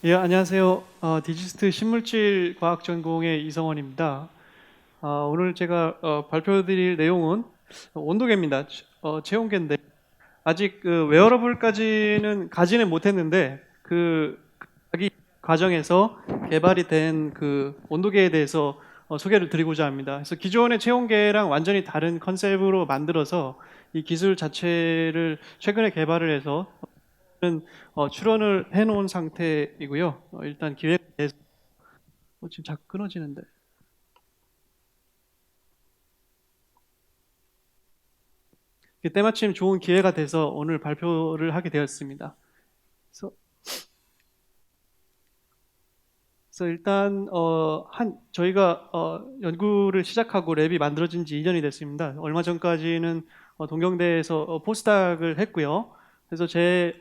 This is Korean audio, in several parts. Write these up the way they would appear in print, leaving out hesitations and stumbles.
예, 안녕하세요. 디지스트 신물질 과학 전공의 이성원입니다. 오늘 제가 발표드릴 내용은 온도계입니다. 체온계인데 아직 그 웨어러블까지는 가지는 못했는데 그 자기 과정에서 개발이 된 그 온도계에 대해서 소개를 드리고자 합니다. 그래서 기존의 체온계랑 완전히 다른 컨셉으로 만들어서 이 기술 자체를 최근에 개발을 해서 출원을 해놓은 상태이고요. 일단 기획에 대해서 지금 자꾸 끊어지는데 때마침 좋은 기회가 돼서 오늘 발표를 하게 되었습니다. 그래서, 그래서 일단 저희가 연구를 시작하고 랩이 만들어진 지 2년이 됐습니다. 얼마 전까지는 동경대에서 포스닥을 했고요. 그래서 제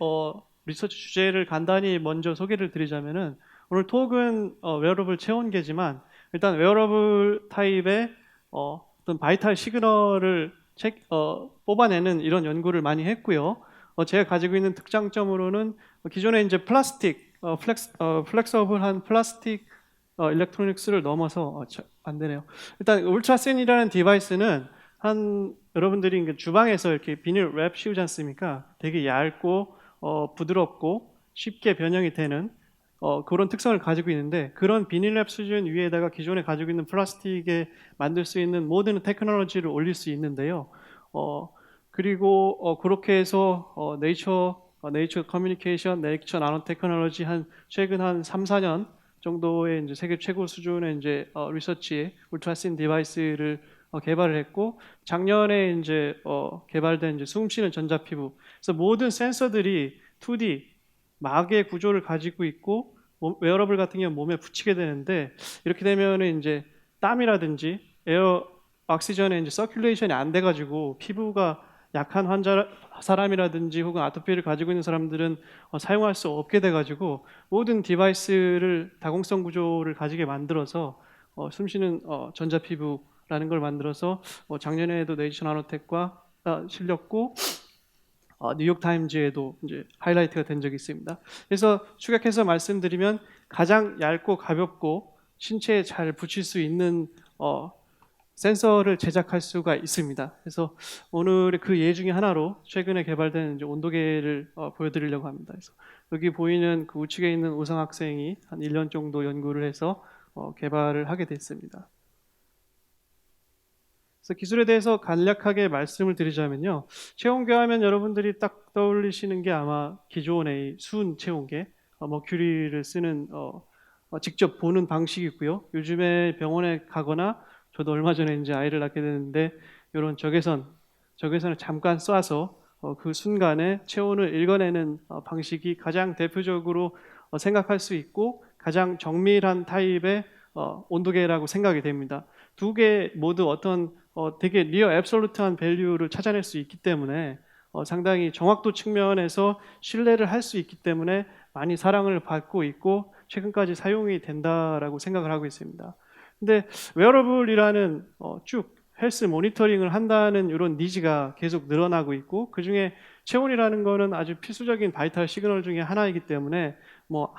리서치 주제를 간단히 먼저 소개를 드리자면은 오늘 톡은 웨어러블 체온계지만 일단 웨어러블 타입의 어떤 바이탈 시그널을 뽑아내는 이런 연구를 많이 했고요. 제가 가지고 있는 특장점으로는 기존에 이제 플라스틱, 플렉서블한 플라스틱 일렉트로닉스를 넘어서 안 되네요. 일단 울트라센이라는 디바이스는 여러분들이 주방에서 이렇게 비닐 랩 씌우지 않습니까? 되게 얇고 부드럽고 쉽게 변형이 되는 그런 특성을 가지고 있는데 그런 비닐랩 수준 위에다가 기존에 가지고 있는 플라스틱에 만들 수 있는 모든 테크놀로지를 올릴 수 있는데요. 어, 그리고 그렇게 해서 네이처 커뮤니케이션, 네이처 나노 테크놀로지 최근 한 3, 4년 정도의 이제 세계 최고 수준의 이제 리서치 울트라신 디바이스를 개발을 했고 작년에 이제 개발된 이제 숨 쉬는 전자피부. 그래서 모든 센서들이 2D 막의 구조를 가지고 있고 웨어러블 같은 경우는 몸에 붙이게 되는데 이렇게 되면은 이제 땀이라든지 에어 옥시전에 이제 서큘레이션이 안 돼가지고 피부가 약한 사람이라든지 혹은 아토피를 가지고 있는 사람들은 사용할 수 없게 돼가지고 모든 디바이스를 다공성 구조를 가지게 만들어서 숨쉬는 전자피부라는 걸 만들어서 작년에도 네이처 나노텍과 실렸고 뉴욕 타임즈에도 이제 하이라이트가 된 적이 있습니다. 그래서 축약해서 말씀드리면 가장 얇고 가볍고 신체에 잘 붙일 수 있는 센서를 제작할 수가 있습니다. 그래서 오늘의 그 예 중에 하나로 최근에 개발된 이제 온도계를 보여드리려고 합니다. 그래서 여기 보이는 그 우측에 있는 우성 학생이 한 1년 정도 연구를 해서 개발을 하게 됐습니다. 그래서 기술에 대해서 간략하게 말씀을 드리자면요. 체온계 하면 여러분들이 딱 떠올리시는 게 아마 기존의 수은 체온계, 머큐리를 쓰는 직접 보는 방식이고요. 요즘에 병원에 가거나 저도 얼마 전에 이제 아이를 낳게 됐는데 이런 적외선을 잠깐 쏴서 그 순간에 체온을 읽어내는 방식이 가장 대표적으로 생각할 수 있고 가장 정밀한 타입의 온도계라고 생각이 됩니다. 두 개 모두 어떤 되게 리어 앱솔루트한 밸류를 찾아낼 수 있기 때문에 상당히 정확도 측면에서 신뢰를 할 수 있기 때문에 많이 사랑을 받고 있고 최근까지 사용이 된다라고 생각을 하고 있습니다. 근데 웨어러블이라는 쭉 헬스 모니터링을 한다는 이런 니즈가 계속 늘어나고 있고 그중에 체온이라는 거는 아주 필수적인 바이탈 시그널 중에 하나이기 때문에 뭐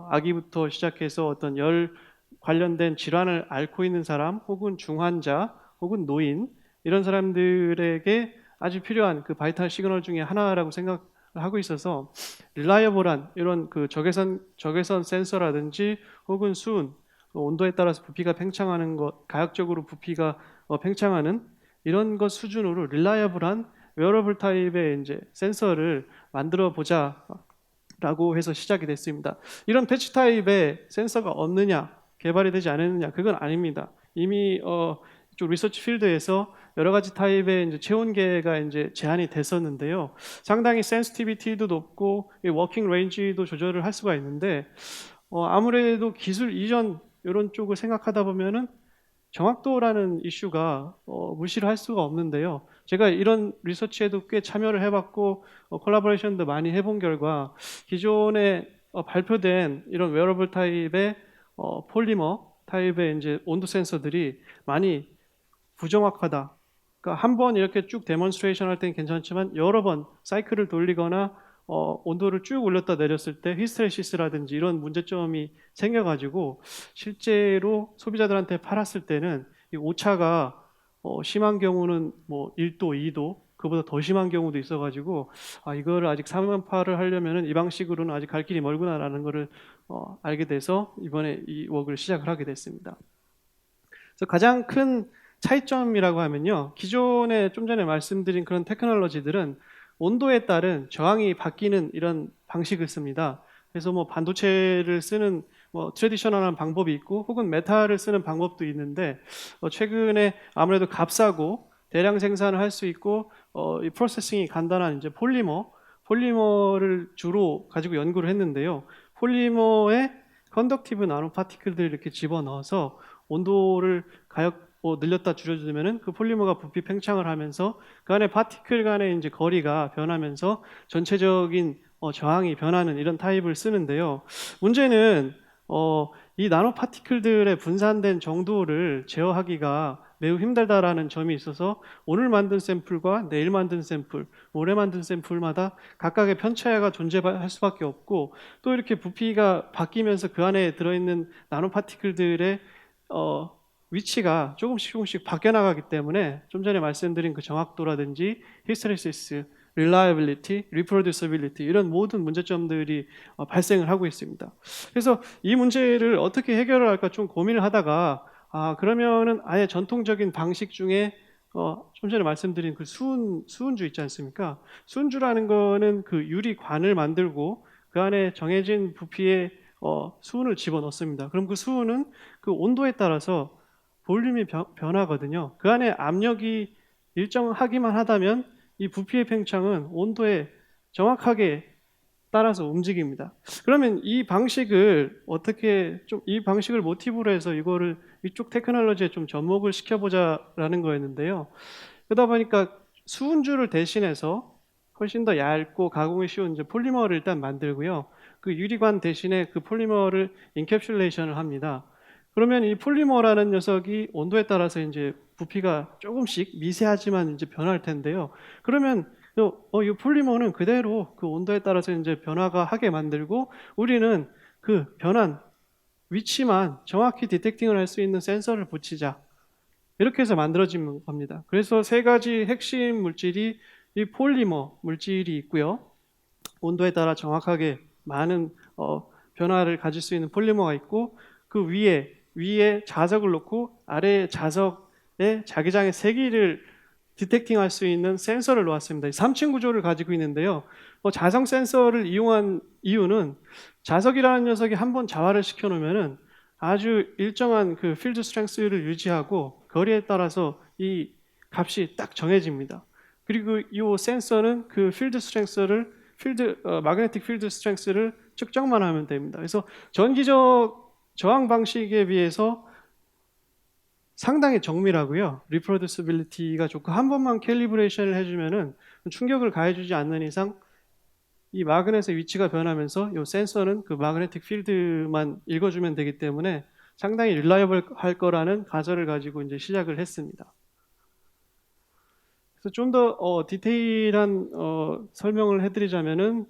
아기부터 시작해서 어떤 열 관련된 질환을 앓고 있는 사람 혹은 중환자 혹은 노인 이런 사람들에게 아주 필요한 그 바이탈 시그널 중에 하나라고 생각을 하고 있어서 릴라이어블한 이런 그 적외선 센서라든지 혹은 수은 온도에 따라서 부피가 팽창하는 것, 가역적으로 부피가 팽창하는 이런 것 수준으로 릴라이어블한 웨어러블 타입의 이제 센서를 만들어 보자라고 해서 시작이 됐습니다. 이런 패치 타입의 센서가 없느냐, 개발이 되지 않았느냐, 그건 아닙니다. 이미 이쪽 리서치 필드에서 여러 가지 타입의 이제 체온계가 이제 제한이 됐었는데요. 상당히 센시티비티도 높고 워킹 레인지도 조절을 할 수가 있는데 아무래도 기술 이전 이런 쪽을 생각하다 보면은 정확도라는 이슈가 무시를 할 수가 없는데요. 제가 이런 리서치에도 꽤 참여를 해봤고 콜라보레이션도 많이 해본 결과 기존에 발표된 이런 웨어러블 타입의 폴리머 타입의 이제 온도 센서들이 많이 부정확하다. 그러니까 한 번 이렇게 쭉 데몬스트레이션 할 때는 괜찮지만 여러 번 사이클을 돌리거나 온도를 쭉 올렸다 내렸을 때 히스테레시스라든지 이런 문제점이 생겨가지고 실제로 소비자들한테 팔았을 때는 이 오차가 심한 경우는 뭐 1도, 2도 그보다 더 심한 경우도 있어가지고 이거를 아직 상용화를 하려면은 이 방식으로는 아직 갈 길이 멀구나라는 거를 알게 돼서 이번에 이 웍을 시작을 하게 됐습니다. 그래서 가장 큰 차이점이라고 하면요, 기존에 좀 전에 말씀드린 그런 테크놀로지들은 온도에 따른 저항이 바뀌는 이런 방식을 씁니다. 그래서 뭐 반도체를 쓰는 뭐 트레디셔널한 방법이 있고 혹은 메탈을 쓰는 방법도 있는데 최근에 아무래도 값싸고 대량 생산을 할 수 있고 이 프로세싱이 간단한 이제 폴리머를 주로 가지고 연구를 했는데요. 폴리머에 컨덕티브 나노 파티클들을 이렇게 집어넣어서 온도를 늘렸다 줄여주면은 그 폴리머가 부피 팽창을 하면서 그 안에 파티클 간의 이제 거리가 변하면서 전체적인 저항이 변하는 이런 타입을 쓰는데요. 문제는 이 나노 파티클들의 분산된 정도를 제어하기가 매우 힘들다라는 점이 있어서 오늘 만든 샘플과 내일 만든 샘플, 모레 만든 샘플마다 각각의 편차가 존재할 수밖에 없고 또 이렇게 부피가 바뀌면서 그 안에 들어있는 나노 파티클들의 위치가 조금씩 바뀌어 나가기 때문에 좀 전에 말씀드린 그 정확도라든지 히스테레시스, reliability, reproducibility 이런 모든 문제점들이 발생을 하고 있습니다. 그래서 이 문제를 어떻게 해결을 할까 좀 고민을 하다가 그러면은 아예 전통적인 방식 중에 좀 전에 말씀드린 그 수은주 있지 않습니까? 수은주라는 거는 그 유리관을 만들고 그 안에 정해진 부피의 수은을 집어넣습니다. 그럼 그 수은은 그 온도에 따라서 볼륨이 변하거든요. 그 안에 압력이 일정하기만 하다면 이 부피의 팽창은 온도에 정확하게 따라서 움직입니다. 그러면 이 방식을 이 방식을 모티브로 해서 이거를 이쪽 테크놀로지에 좀 접목을 시켜보자라는 거였는데요. 그러다 보니까 수은주를 대신해서 훨씬 더 얇고 가공이 쉬운 이제 폴리머를 일단 만들고요. 그 유리관 대신에 그 폴리머를 인캡슐레이션을 합니다. 그러면 이 폴리머라는 녀석이 온도에 따라서 이제 부피가 조금씩 미세하지만 이제 변할 텐데요. 그러면 이 폴리머는 그대로 그 온도에 따라서 이제 변화가 하게 만들고 우리는 그 변한 위치만 정확히 디텍팅을 할 수 있는 센서를 붙이자. 이렇게 해서 만들어진 겁니다. 그래서 세 가지 핵심 물질이 이 폴리머 물질이 있고요. 온도에 따라 정확하게 많은 변화를 가질 수 있는 폴리머가 있고 그 위에 자석을 놓고 아래 자석에 자기장의 세기를 디텍팅할 수 있는 센서를 놓았습니다. 3층 구조를 가지고 있는데요. 자석 센서를 이용한 이유는 자석이라는 녀석이 한번 자화를 시켜놓으면은 아주 일정한 그 필드 스트렝스를 유지하고 거리에 따라서 이 값이 딱 정해집니다. 그리고 이 센서는 그 필드 스트렝스를 마그네틱 필드 스트렝스를 측정만 하면 됩니다. 그래서 전기적 저항 방식에 비해서 상당히 정밀하고요. 리프로듀시빌리티가 좋고 한 번만 캘리브레이션을 해주면은 충격을 가해주지 않는 이상 이 마그넷의 위치가 변하면서 이 센서는 그 마그네틱 필드만 읽어주면 되기 때문에 상당히 릴라이블 할 거라는 가설을 가지고 이제 시작을 했습니다. 그래서 좀 더 디테일한 설명을 해드리자면은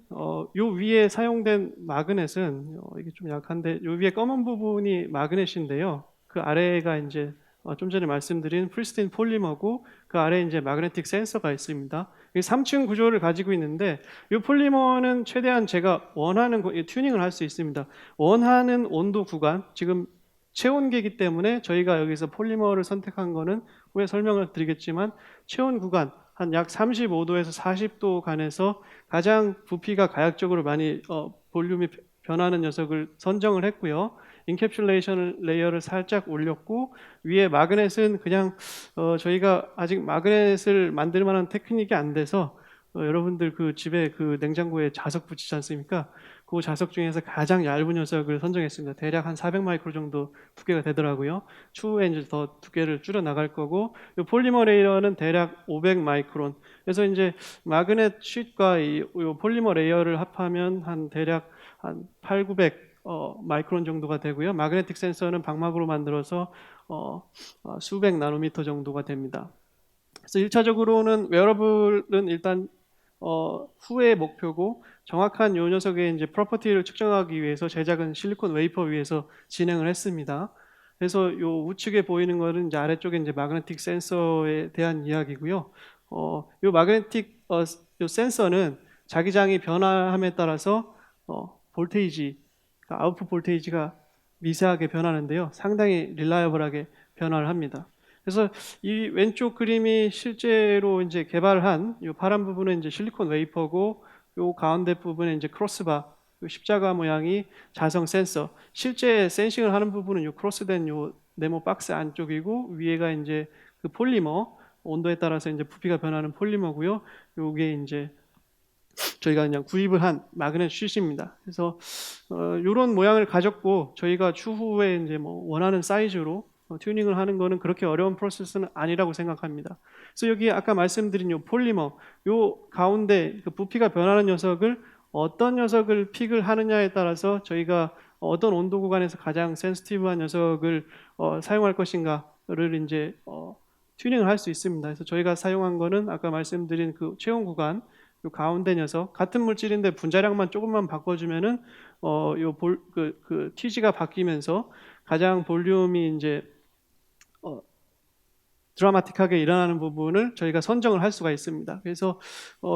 요 위에 사용된 마그넷은 이게 좀 약한데 요 위에 검은 부분이 마그넷인데요. 그 아래가 이제 좀 전에 말씀드린 프리스틴 폴리머고 그 아래에 이제 마그네틱 센서가 있습니다. 3층 구조를 가지고 있는데 이 폴리머는 최대한 제가 원하는 튜닝을 할 수 있습니다. 원하는 온도 구간, 지금 체온계이기 때문에 저희가 여기서 폴리머를 선택한 거는 후에 설명을 드리겠지만 체온 구간 한 약 35도에서 40도 간에서 가장 부피가 가역적으로 많이 볼륨이 변하는 녀석을 선정을 했고요. 인캡슐레이션 레이어를 살짝 올렸고 위에 마그넷은 그냥 저희가 아직 마그넷을 만들 만한 테크닉이 안 돼서 여러분들 그 집에 그 냉장고에 자석 붙이지 않습니까? 그 자석 중에서 가장 얇은 녀석을 선정했습니다. 대략 한 400마이크로 정도 두께가 되더라고요. 추후에 이제 더 두께를 줄여 나갈 거고, 이 폴리머 레이어는 대략 500마이크론. 그래서 이제 마그넷 쉿과 이 폴리머 레이어를 합하면 한 대략 한 8, 900 마이크론 정도가 되고요. 마그네틱 센서는 방막으로 만들어서 수백 나노미터 정도가 됩니다. 그래서 1차적으로는 웨어러블은 일단 후의 목표고 정확한 요 녀석의 이제 프로퍼티를 측정하기 위해서 제작은 실리콘 웨이퍼 위에서 진행을 했습니다. 그래서 요 우측에 보이는 거는 이제 아래쪽에 이제 마그네틱 센서에 대한 이야기고요. 요 마그네틱 요 센서는 자기장이 변화함에 따라서 볼테이지, 그러니까 아웃풋 볼테이지가 미세하게 변하는데요. 상당히 릴라이어블하게 변화를 합니다. 그래서 이 왼쪽 그림이 실제로 이제 개발한 이 파란 부분은 이제 실리콘 웨이퍼고 요 가운데 부분에 이제 크로스바, 요 십자가 모양이 자성 센서. 실제 센싱을 하는 부분은 요 크로스된 요 네모 박스 안쪽이고 위에가 이제 그 폴리머, 온도에 따라서 이제 부피가 변하는 폴리머고요. 요게 이제 저희가 그냥 구입을 한 마그넷 슛입니다. 그래서 이런 모양을 가졌고 저희가 추후에 이제 뭐 원하는 사이즈로 튜닝을 하는 거는 그렇게 어려운 프로세스는 아니라고 생각합니다. 그래서 여기 아까 말씀드린 요 폴리머, 요 가운데 그 부피가 변하는 녀석을 어떤 녀석을 픽을 하느냐에 따라서 저희가 어떤 온도 구간에서 가장 센시티브한 녀석을 사용할 것인가를 이제 튜닝을 할 수 있습니다. 그래서 저희가 사용한 거는 아까 말씀드린 그 체온 구간, 요 가운데 녀석 같은 물질인데 분자량만 조금만 바꿔주면은 그 TG가 바뀌면서 가장 볼륨이 이제 드라마틱하게 일어나는 부분을 저희가 선정을 할 수가 있습니다. 그래서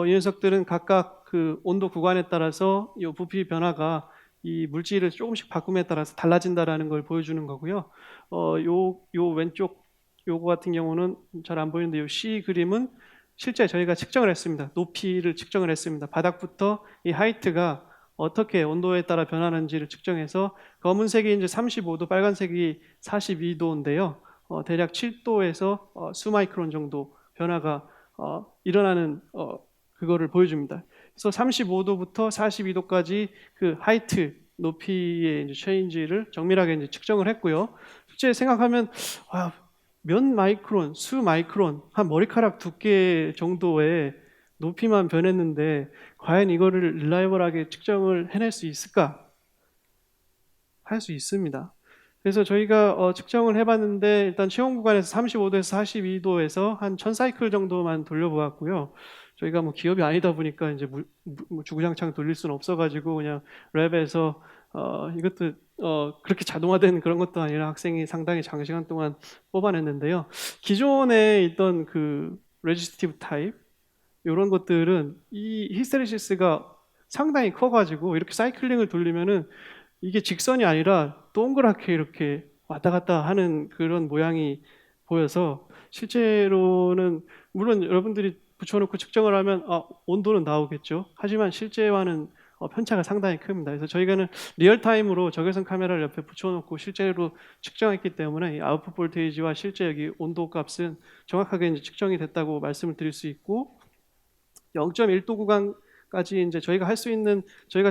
이 녀석들은 각각 그 온도 구간에 따라서 이 부피 변화가 이 물질을 조금씩 바꿈에 따라서 달라진다라는 걸 보여주는 거고요. 요 왼쪽 요거 같은 경우는 잘 안 보이는데 요 C 그림은 실제 저희가 측정을 했습니다. 높이를 측정을 했습니다. 바닥부터 이 하이트가 어떻게 온도에 따라 변하는지를 측정해서 검은색이 이제 35도, 빨간색이 42도인데요. 대략 7도에서 수마이크론 정도 변화가 일어나는 그거를 보여줍니다. 그래서 35도부터 42도까지 그 하이트 높이의 이제 체인지를 정밀하게 이제 측정을 했고요. 실제 생각하면 몇 마이크론, 수 마이크론, 한 머리카락 두께 정도의 높이만 변했는데 과연 이거를 릴라이벌하게 측정을 해낼 수 있을까? 할 수 있습니다. 그래서 저희가 측정을 해봤는데 일단 체온 구간에서 35도에서 42도에서 한 1000사이클 정도만 돌려보았고요. 저희가 뭐 기업이 아니다 보니까 이제 주구장창 돌릴 수는 없어가지고 그냥 랩에서 이것도 그렇게 자동화된 그런 것도 아니라 학생이 상당히 장시간 동안 뽑아냈는데요. 기존에 있던 그 레지스티브 타입 이런 것들은 이 히스테리시스가 상당히 커가지고 이렇게 사이클링을 돌리면은 이게 직선이 아니라 동그랗게 이렇게 왔다 갔다 하는 그런 모양이 보여서 실제로는 물론 여러분들이 붙여놓고 측정을 하면 온도는 나오겠죠. 하지만 실제와는 편차가 상당히 큽니다. 그래서 저희가는 리얼타임으로 적외선 카메라를 옆에 붙여놓고 실제로 측정했기 때문에 이 아웃풋 볼테이지와 실제 여기 온도 값은 정확하게 이제 측정이 됐다고 말씀을 드릴 수 있고 0.1도 구간까지 이제 저희가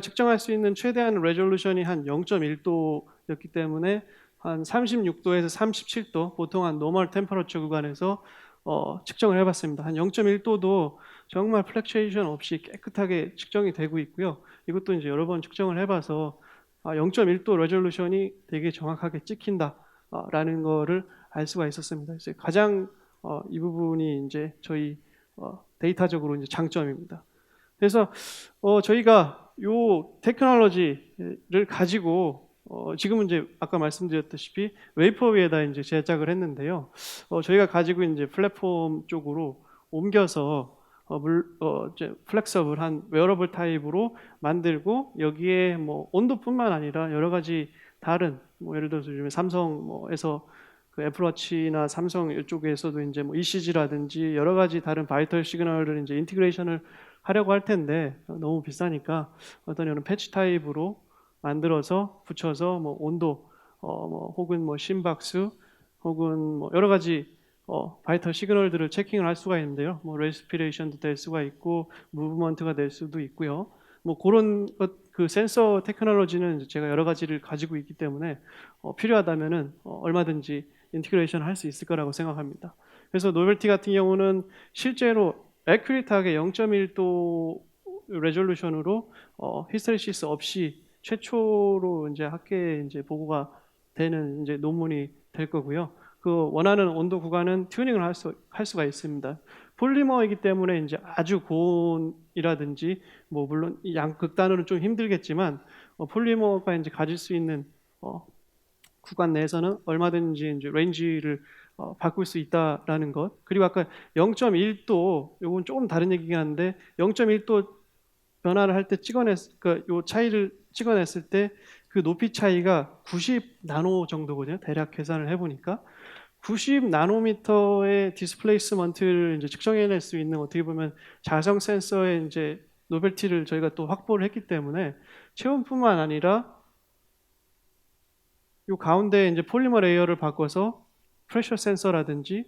측정할 수 있는 최대한 레졸루션이 한 0.1도였기 때문에 한 36도에서 37도 보통 한 노멀 템퍼러처 구간에서 측정을 해봤습니다. 한 0.1도도 정말 플렉츄에이션 없이 깨끗하게 측정이 되고 있고요. 이것도 이제 여러 번 측정을 해봐서 0.1도 레졸루션이 되게 정확하게 찍힌다라는 거를 알 수가 있었습니다. 그래서 가장 이 부분이 이제 저희 데이터적으로 이제 장점입니다. 그래서 저희가 요 테크놀로지를 가지고 지금은 이제 아까 말씀드렸다시피 웨이퍼 위에다 이제 제작을 했는데요. 저희가 가지고 이제 플랫폼 쪽으로 옮겨서 이제 플렉서블한 웨어러블 타입으로 만들고 여기에 뭐 온도뿐만 아니라 여러 가지 다른 뭐 예를 들어서 요즘에 삼성 뭐에서 그 애플워치나 삼성 이쪽에서도 이제 뭐 ECG라든지 여러 가지 다른 바이털 시그널을 이제 인티그레이션을 하려고 할 텐데 너무 비싸니까 어떤 이런 패치 타입으로 만들어서 붙여서 뭐 온도 뭐 혹은 뭐 심박수 혹은 뭐 여러 가지 바이털 시그널들을 체킹을 할 수가 있는데요. 뭐 레스피레이션도 될 수가 있고 무브먼트가 될 수도 있고요. 뭐 그런 그 센서 테크놀로지는 제가 여러 가지를 가지고 있기 때문에 필요하다면은 얼마든지 인티그레이션 할 수 있을 거라고 생각합니다. 그래서 노벨티 같은 경우는 실제로 애큐리트하게 0.1도 레졸루션으로 히스테리시스 없이 최초로 이제 학계에 이제 보고가 되는 이제 논문이 될 거고요. 그 원하는 온도 구간은 튜닝을 할 수가 있습니다. 폴리머이기 때문에 이제 아주 고온이라든지 뭐 물론 양극단으로는 좀 힘들겠지만 폴리머가 이제 가질 수 있는 구간 내에서는 얼마든지 이제 레인지를 바꿀 수 있다라는 것. 그리고 아까 0.1도 요건 조금 다른 얘기긴 한데 0.1도 변화를 할 때 그러니까 요 차이를 찍어냈을 때 그 높이 차이가 90 나노 정도거든요. 대략 계산을 해보니까 90 나노미터의 디스플레이스먼트를 이제 측정해낼 수 있는 어떻게 보면 자성 센서의 이제 노벨티를 저희가 또 확보를 했기 때문에 체온뿐만 아니라 요 가운데 이제 폴리머 레이어를 바꿔서 프레셔 센서라든지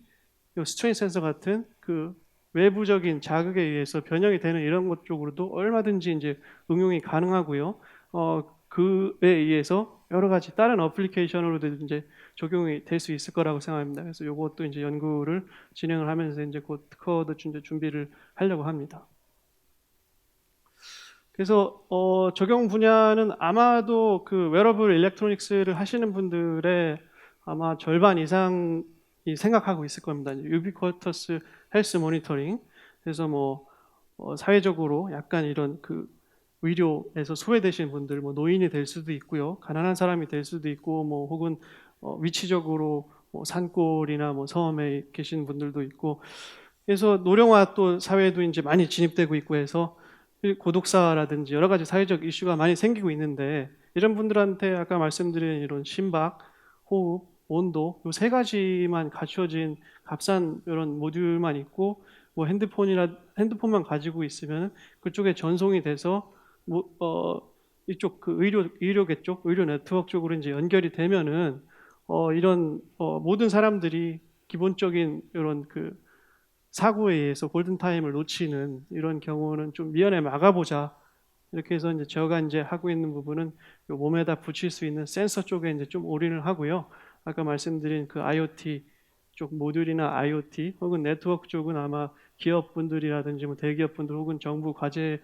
요 스트레인 센서 같은 그 외부적인 자극에 의해서 변형이 되는 이런 것 쪽으로도 얼마든지 이제 응용이 가능하고요. 그에 의해서 여러 가지 다른 어플리케이션으로도 이제 적용이 될 수 있을 거라고 생각합니다. 그래서 이것도 이제 연구를 진행을 하면서 이제 곧 특허도 이제 준비를 하려고 합니다. 그래서 적용 분야는 아마도 그 웨어러블 일렉트로닉스를 하시는 분들의 아마 절반 이상이 생각하고 있을 겁니다. 유비쿼터스 헬스 모니터링. 그래서 뭐 사회적으로 약간 이런 그 의료에서 소외되신 분들, 뭐 노인이 될 수도 있고요, 가난한 사람이 될 수도 있고, 뭐 혹은 위치적으로 뭐 산골이나 뭐 섬에 계신 분들도 있고, 그래서 노령화 또 사회도 이제 많이 진입되고 있고 해서 고독사라든지 여러 가지 사회적 이슈가 많이 생기고 있는데 이런 분들한테 아까 말씀드린 이런 심박, 호흡, 온도 요 세 가지만 갖춰진 값싼 이런 모듈만 있고 뭐 핸드폰만 가지고 있으면 그쪽에 전송이 돼서 뭐, 이쪽 그 의료계 쪽, 의료 네트워크 쪽으로 이제 연결이 되면은 이런 모든 사람들이 기본적인 이런 그 사고에 의해서 골든타임을 놓치는 이런 경우는 좀 미연에 막아보자. 이렇게 해서 이제 제가 이제 하고 있는 부분은 요 몸에다 붙일 수 있는 센서 쪽에 이제 좀 올인을 하고요. 아까 말씀드린 그 IoT 쪽 모듈이나 IoT 혹은 네트워크 쪽은 아마 기업분들이라든지 뭐 대기업분들 혹은 정부 과제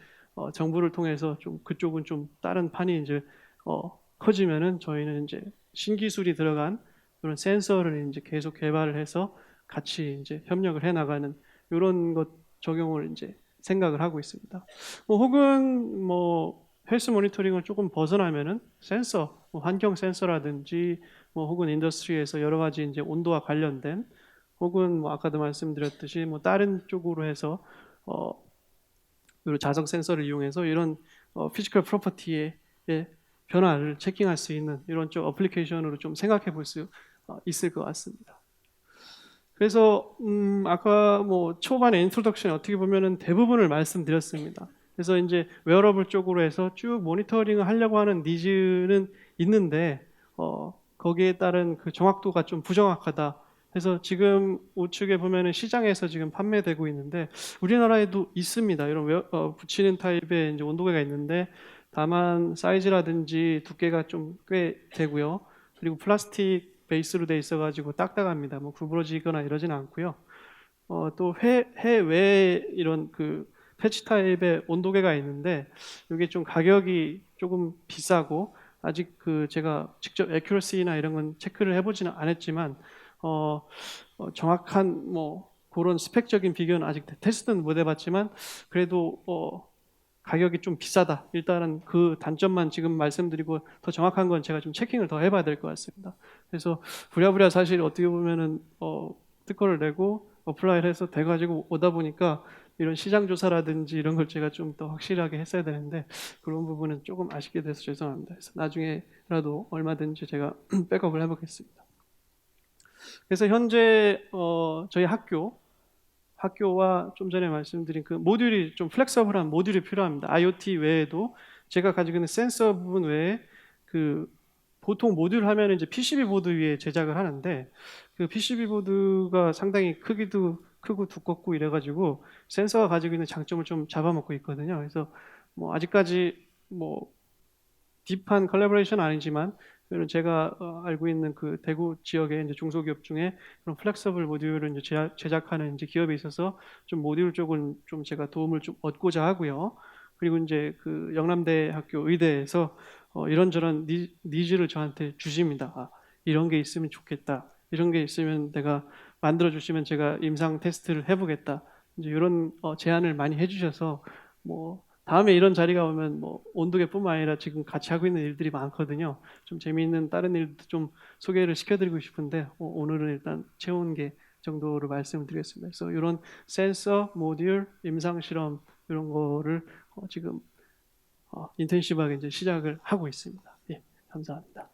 정부를 통해서 좀 그쪽은 좀 다른 판이 이제 커지면은 저희는 이제 신기술이 들어간 그런 센서를 이제 계속 개발을 해서 같이 이제 협력을 해 나가는 이런 것 적용을 이제 생각을 하고 있습니다. 뭐 혹은 뭐 헬스 모니터링을 조금 벗어나면은 센서, 뭐 환경 센서라든지 뭐 혹은 인더스트리에서 여러 가지 이제 온도와 관련된 혹은 뭐 아까도 말씀드렸듯이 뭐 다른 쪽으로 해서 자석 센서를 이용해서 이런 피지컬 프로퍼티의 변화를 체킹할 수 있는 이런 쪽 어플리케이션으로 좀 생각해 볼 수 있을 것 같습니다. 그래서 아까 뭐 초반에 인트로덕션 어떻게 보면은 대부분을 말씀드렸습니다. 그래서 이제 웨어러블 쪽으로 해서 쭉 모니터링을 하려고 하는 니즈는 있는데 거기에 따른 그 정확도가 좀 부정확하다. 그래서 지금 우측에 보면은 시장에서 지금 판매되고 있는데 우리나라에도 있습니다. 이런 붙이는 타입의 이제 온도계가 있는데 다만 사이즈라든지 두께가 좀 꽤 되고요. 그리고 플라스틱 베이스로 돼 있어가지고 딱딱합니다. 뭐 구부러지거나 이러진 않고요. 또 해외에 이런 그 패치 타입의 온도계가 있는데 이게 좀 가격이 조금 비싸고 아직 그 제가 직접 애큐러시나 이런 건 체크를 해보지는 않았지만 정확한 뭐 그런 스펙적인 비교는 아직 테스트는 못 해봤지만 그래도 가격이 좀 비싸다. 일단은 그 단점만 지금 말씀드리고 더 정확한 건 제가 좀 체킹을 더 해봐야 될 것 같습니다. 그래서 부랴부랴 사실 어떻게 보면은 특허를 내고 어플라이를 해서 돼가지고 오다 보니까 이런 시장 조사라든지 이런 걸 제가 좀 더 확실하게 했어야 되는데 그런 부분은 조금 아쉽게 돼서 죄송합니다. 그래서 나중에라도 얼마든지 제가 백업을 해보겠습니다. 그래서 현재 저희 학교와 좀 전에 말씀드린 그 모듈이 좀 플렉서블한 모듈이 필요합니다. IoT 외에도 제가 가지고 있는 센서 부분 외에 그 보통 모듈 하면 이제 PCB 보드 위에 제작을 하는데 그 PCB 보드가 상당히 크기도 크고 두껍고 이래가지고 센서가 가지고 있는 장점을 좀 잡아먹고 있거든요. 그래서 뭐 아직까지 뭐 딥한 컬래버레이션 아니지만 제가 알고 있는 그 대구 지역의 이제 중소기업 중에 그런 플렉서블 모듈을 이제 제작하는 이제 기업에 있어서 좀 모듈 쪽은 좀 제가 도움을 좀 얻고자 하고요. 그리고 이제 그 영남대학교 의대에서 이런저런 니즈를 저한테 주십니다. 이런 게 있으면 좋겠다. 이런 게 있으면 내가 만들어 주시면 제가 임상 테스트를 해보겠다. 이제 이런 제안을 많이 해주셔서 뭐 다음에 이런 자리가 오면 뭐 온도계뿐만 아니라 지금 같이 하고 있는 일들이 많거든요. 좀 재미있는 다른 일도 좀 소개를 시켜드리고 싶은데 오늘은 일단 체온계 정도로 말씀을 드리겠습니다. 그래서 이런 센서, 모듈, 임상 실험 이런 거를 지금 인텐시브하게 이제 시작을 하고 있습니다. 예, 감사합니다.